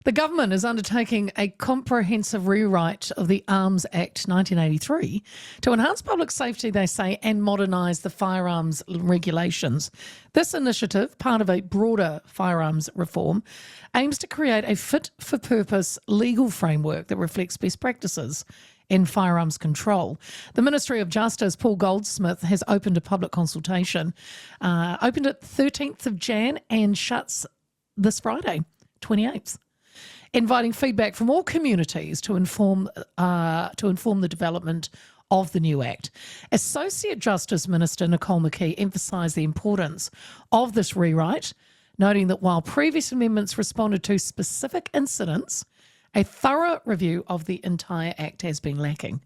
The government is undertaking a comprehensive rewrite of the Arms Act 1983 to enhance public safety, they say, and modernise the firearms regulations. This initiative, part of a broader firearms reform, aims to create a fit-for-purpose legal framework that reflects best practices in firearms control. The Ministry of Justice, Paul Goldsmith, has opened a public consultation, opened it 13th of Jan and shuts this Friday, 28th. Inviting feedback from all communities to inform the development of the new Act. Associate Justice Minister Nicole McKee emphasised the importance of this rewrite, noting that while previous amendments responded to specific incidents, a thorough review of the entire Act has been lacking.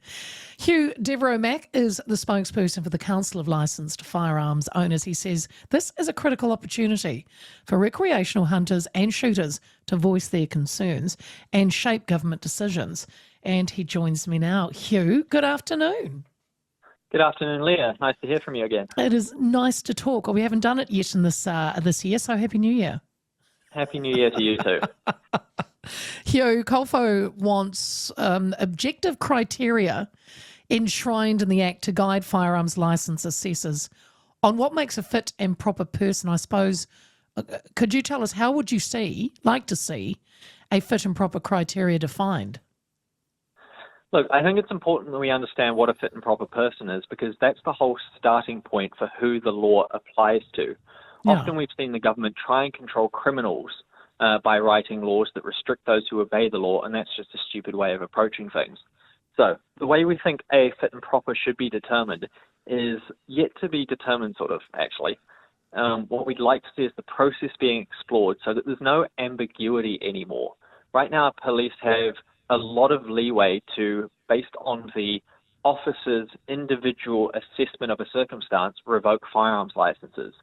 Hugh Devereux-Mack is the spokesperson for the Council of Licensed Firearms Owners. He says this is a critical opportunity for recreational hunters and shooters to voice their concerns and shape government decisions. And he joins me now. Hugh, good afternoon. Good afternoon, Leah. Nice to hear from you again. It is nice to talk. Well, we haven't done it yet in this year, so Happy New Year. Happy New Year to you too. Hugh, Colfo wants objective criteria enshrined in the Act to guide firearms licence assessors on what makes a fit and proper person. I suppose, could you tell us how would you like to see a fit and proper criteria defined? Look, I think it's important that we understand what a fit and proper person is, because that's the whole starting point for who the law applies to. Yeah. Often we've seen the government try and control criminals by writing laws that restrict those who obey the law, and that's just a stupid way of approaching things. So the way we think a fit and proper should be determined is yet to be determined, sort of, actually. What we'd like to see is the process being explored so that there's no ambiguity anymore. Right now, police have a lot of leeway to, based on the officer's individual assessment of a circumstance, revoke firearms licenses.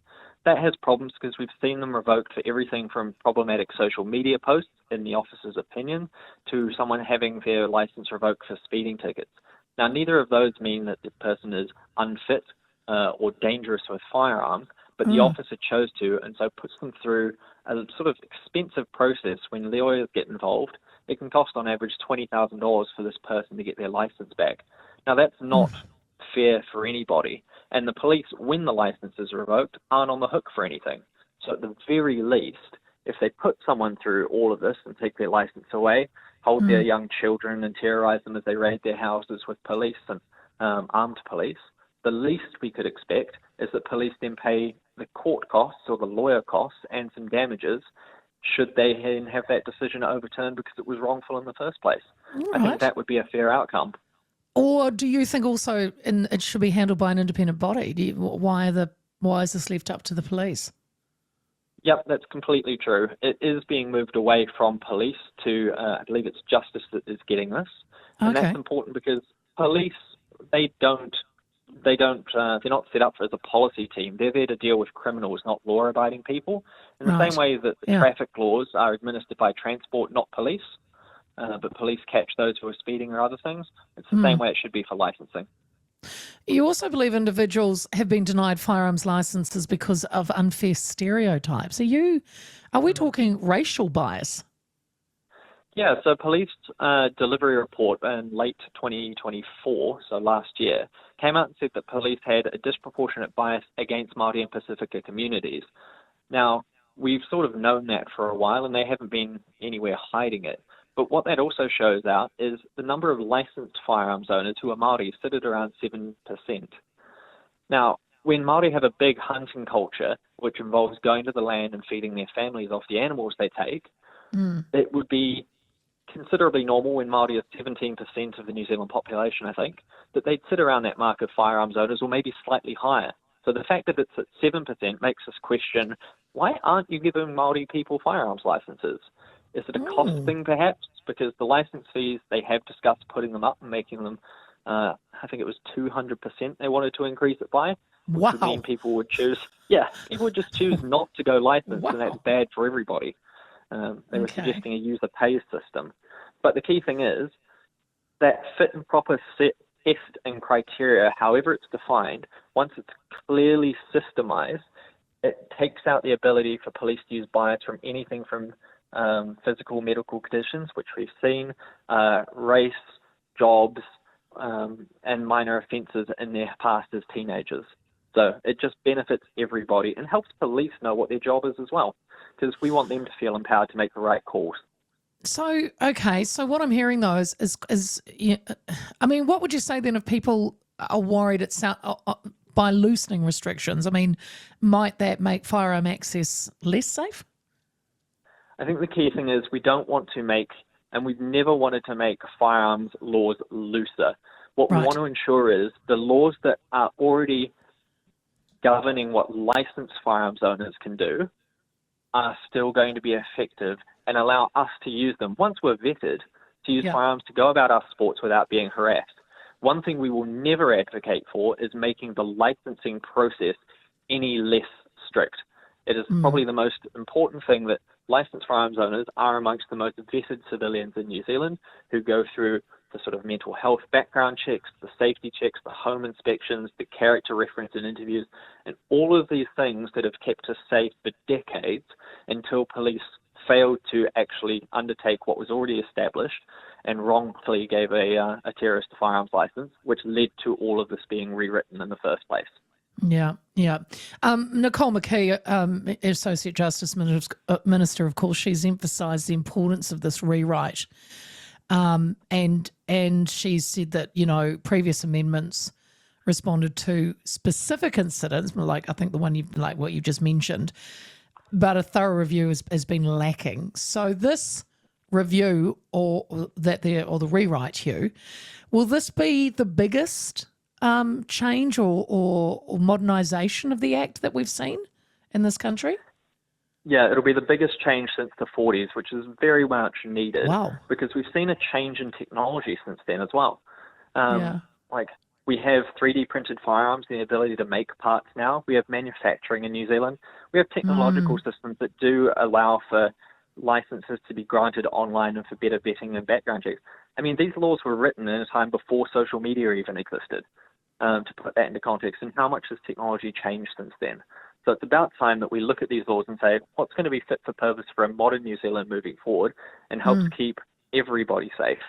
That has problems because we've seen them revoked for everything from problematic social media posts, in the officer's opinion, to someone having their license revoked for speeding tickets. Now, neither of those mean that the person is unfit or dangerous with firearms, but the officer chose to, and so puts them through a sort of expensive process. When lawyers get involved, it can cost on average $20,000 for this person to get their license back. Now, that's not fair for anybody. And the police, when the license is revoked, aren't on the hook for anything. So at the very least, if they put someone through all of this and take their license away, hold their young children and terrorize them as they raid their houses with police and armed police, the least we could expect is that police then pay the court costs or the lawyer costs and some damages should they then have that decision overturned because it was wrongful in the first place. Right. I think that would be a fair outcome. Or do you think also it should be handled by an independent body? Why is this left up to the police? Yep, that's completely true. It is being moved away from police to, I believe it's justice that is getting this. And that's important because police, they're not set up as a policy team. They're there to deal with criminals, not law-abiding people. In the same way that the traffic laws are administered by transport, not police. But police catch those who are speeding or other things. It's the same way it should be for licensing. You also believe individuals have been denied firearms licenses because of unfair stereotypes. Are we talking racial bias? Yeah, so police delivery report in late 2024, so last year, came out and said that police had a disproportionate bias against Māori and Pacifica communities. Now, we've sort of known that for a while, and they haven't been anywhere hiding it. But what that also shows out is the number of licensed firearms owners who are Māori sit at around 7%. Now, when Māori have a big hunting culture, which involves going to the land and feeding their families off the animals they take, it would be considerably normal when Māori is 17% of the New Zealand population, I think, that they'd sit around that mark of firearms owners or maybe slightly higher. So the fact that it's at 7% makes us question, why aren't you giving Māori people firearms licenses? Is it a cost thing, perhaps? Because the license fees, they have discussed putting them up and making them, I think it was 200% they wanted to increase it by. Which would mean people would just choose not to go licensed, and that's bad for everybody. They were suggesting a user pays system. But the key thing is that fit and proper test and criteria, however it's defined, once it's clearly systemized, it takes out the ability for police to use bias from anything from physical medical conditions, which we've seen, race, jobs, and minor offences in their past as teenagers. So it just benefits everybody and helps police know what their job is as well, because we want them to feel empowered to make the right calls. So, okay. So what I'm hearing though is I mean, what would you say then if people are worried by loosening restrictions? I mean, might that make firearm access less safe? I think the key thing is we don't want to make, and we've never wanted to make firearms laws looser. What we want to ensure is the laws that are already governing what licensed firearms owners can do are still going to be effective and allow us to use them once we're vetted to use firearms to go about our sports without being harassed. One thing we will never advocate for is making the licensing process any less strict. It is probably the most important thing that licensed firearms owners are amongst the most vetted civilians in New Zealand who go through the sort of mental health background checks, the safety checks, the home inspections, the character reference and interviews, and all of these things that have kept us safe for decades until police failed to actually undertake what was already established and wrongfully gave a terrorist a firearms license, which led to all of this being rewritten in the first place. Yeah, yeah. Nicole McKee, Associate Justice Minister, of course, she's emphasised the importance of this rewrite. And she said that, you know, previous amendments responded to specific incidents, like I think the one what you just mentioned, but a thorough review has been lacking. So this review or the rewrite, Hugh, will this be the biggest change or modernisation of the Act that we've seen in this country? Yeah, it'll be the biggest change since the 40s, which is very much needed. Wow. Because we've seen a change in technology since then as well. Yeah. Like we have 3D printed firearms, the ability to make parts now. We have manufacturing in New Zealand. We have technological systems that do allow for licenses to be granted online and for better vetting and background checks. I mean, these laws were written in a time before social media even existed, to put that into context. And how much has technology changed since then? So it's about time that we look at these laws and say, what's going to be fit for purpose for a modern New Zealand moving forward and helps keep everybody safe.